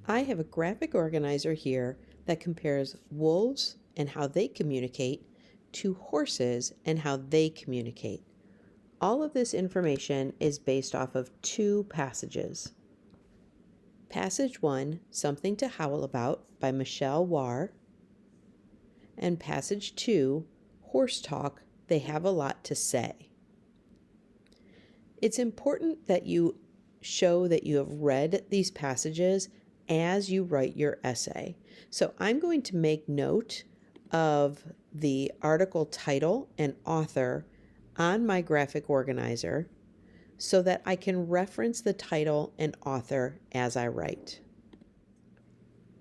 I have a graphic organizer here that compares wolves and how they communicate to horses and how they communicate. All of this information is based off of two passages. Passage 1, Something to Howl About by Michelle Warr, and Passage 2, Horse Talk, They Have a Lot to Say. It's important that you show that you have read these passages as you write your essay. So I'm going to make note of the article title and author on my graphic organizer so that I can reference the title and author as I write.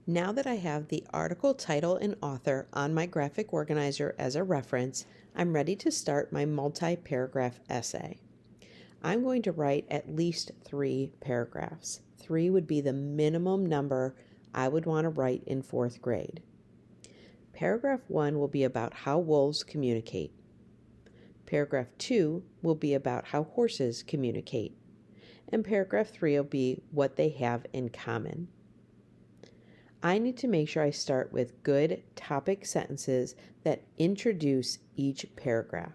Now that I have the article title and author on my graphic organizer as a reference, I'm ready to start my multi-paragraph essay. I'm going to write at least 3 paragraphs. 3 would be the minimum number I would want to write in 4th grade. Paragraph 1 will be about how wolves communicate. Paragraph 2 will be about how horses communicate. And paragraph 3 will be what they have in common. I need to make sure I start with good topic sentences that introduce each paragraph.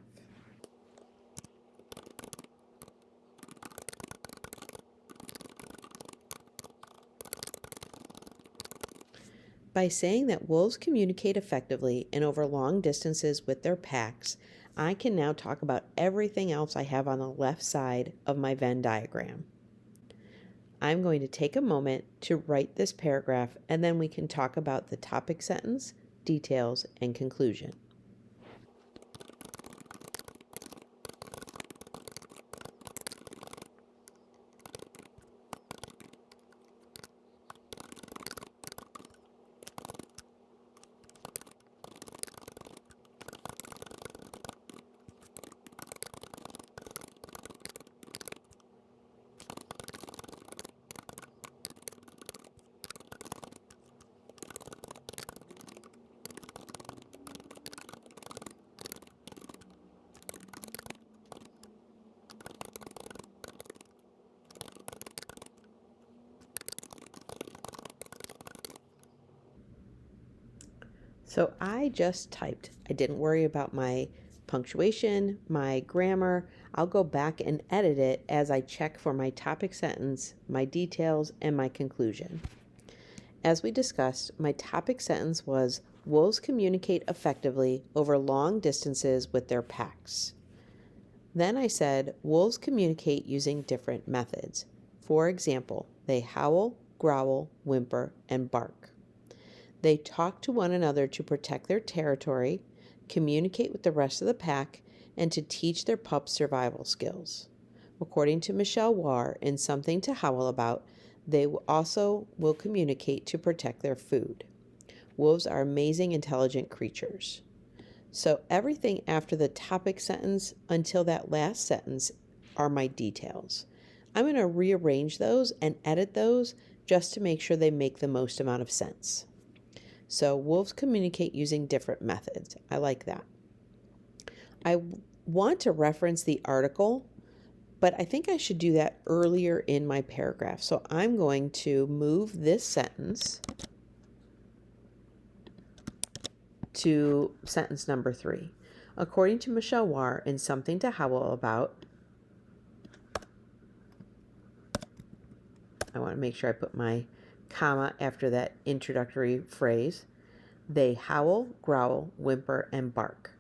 By saying that wolves communicate effectively and over long distances with their packs, I can now talk about everything else I have on the left side of my Venn diagram. I'm going to take a moment to write this paragraph, and then we can talk about the topic sentence, details, and conclusion. So I just typed. I didn't worry about my punctuation, my grammar. I'll go back and edit it as I check for my topic sentence, my details, and my conclusion. As we discussed, my topic sentence was wolves communicate effectively over long distances with their packs. Then I said wolves communicate using different methods. For example, they howl, growl, whimper, and bark. They talk to one another to protect their territory, communicate with the rest of the pack, and to teach their pups survival skills. According to Michelle Warr in Something to Howl About, they also will communicate to protect their food. Wolves are amazing, intelligent creatures. So everything after the topic sentence until that last sentence are my details. I'm going to rearrange those and edit those just to make sure they make the most amount of sense. So wolves communicate using different methods. I like that. I want to reference the article, but I think I should do that earlier in my paragraph. So I'm going to move this sentence to sentence number 3. According to Michelle Warr in Something to Howl About, I want to make sure I put my comma after that introductory phrase. They howl, growl, whimper, and bark.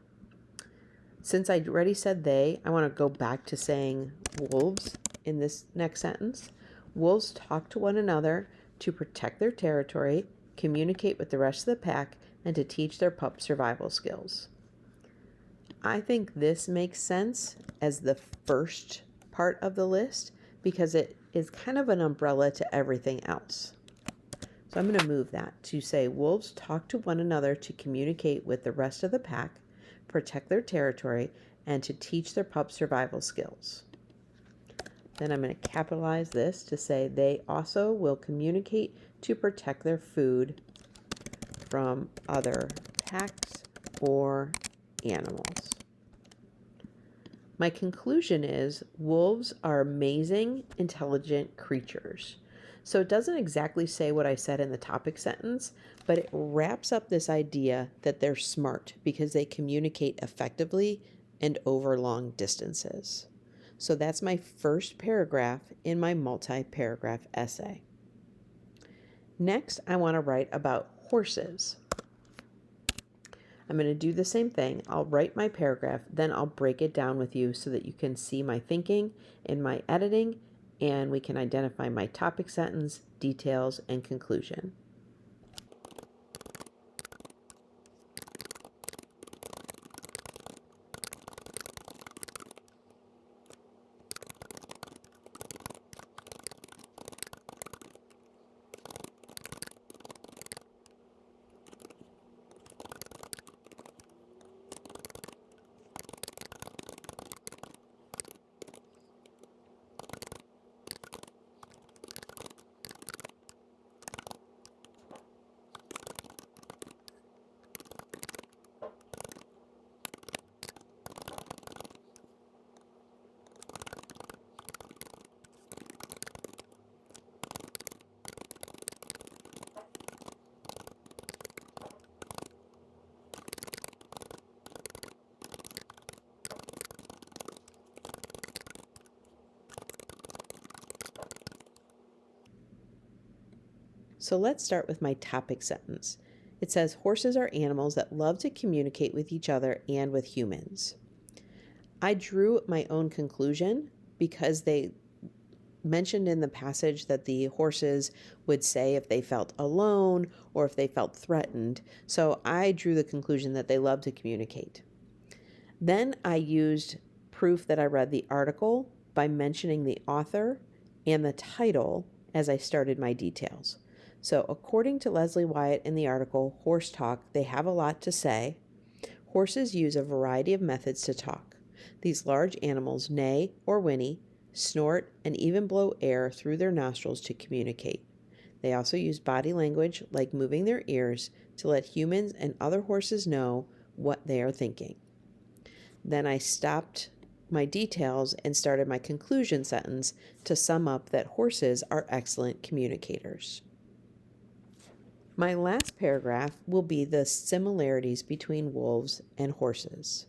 Since I already said they, I want to go back to saying wolves in this next sentence. Wolves talk to one another to protect their territory, communicate with the rest of the pack, and to teach their pup survival skills. I think this makes sense as the first part of the list because it is kind of an umbrella to everything else. So I'm going to move that to say wolves talk to one another to communicate with the rest of the pack, protect their territory, and to teach their pup survival skills. Then I'm going to capitalize this to say they also will communicate to protect their food from other packs or animals. My conclusion is wolves are amazing, intelligent creatures. So it doesn't exactly say what I said in the topic sentence, but it wraps up this idea that they're smart because they communicate effectively and over long distances. So that's my first paragraph in my multi-paragraph essay. Next, I want to write about horses. I'm going to do the same thing. I'll write my paragraph, then I'll break it down with you so that you can see my thinking in my editing, and we can identify my topic sentence, details, and conclusion. So let's start with my topic sentence. It says horses are animals that love to communicate with each other and with humans. I drew my own conclusion because they mentioned in the passage that the horses would say if they felt alone or if they felt threatened. So I drew the conclusion that they love to communicate. Then I used proof that I read the article by mentioning the author and the title as I started my details. So according to Leslie Wyatt in the article, Horse Talk, they have a lot to say. Horses use a variety of methods to talk. These large animals neigh or whinny, snort, and even blow air through their nostrils to communicate. They also use body language, like moving their ears, to let humans and other horses know what they are thinking. Then I stopped my details and started my conclusion sentence to sum up that horses are excellent communicators. My last paragraph will be the similarities between wolves and horses.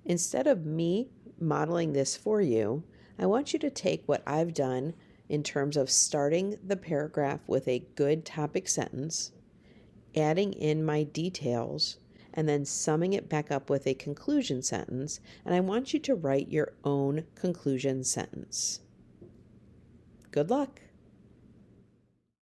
Instead of me modeling this for you, I want you to take what I've done in terms of starting the paragraph with a good topic sentence, adding in my details, and then summing it back up with a conclusion sentence, and I want you to write your own conclusion sentence. Good luck!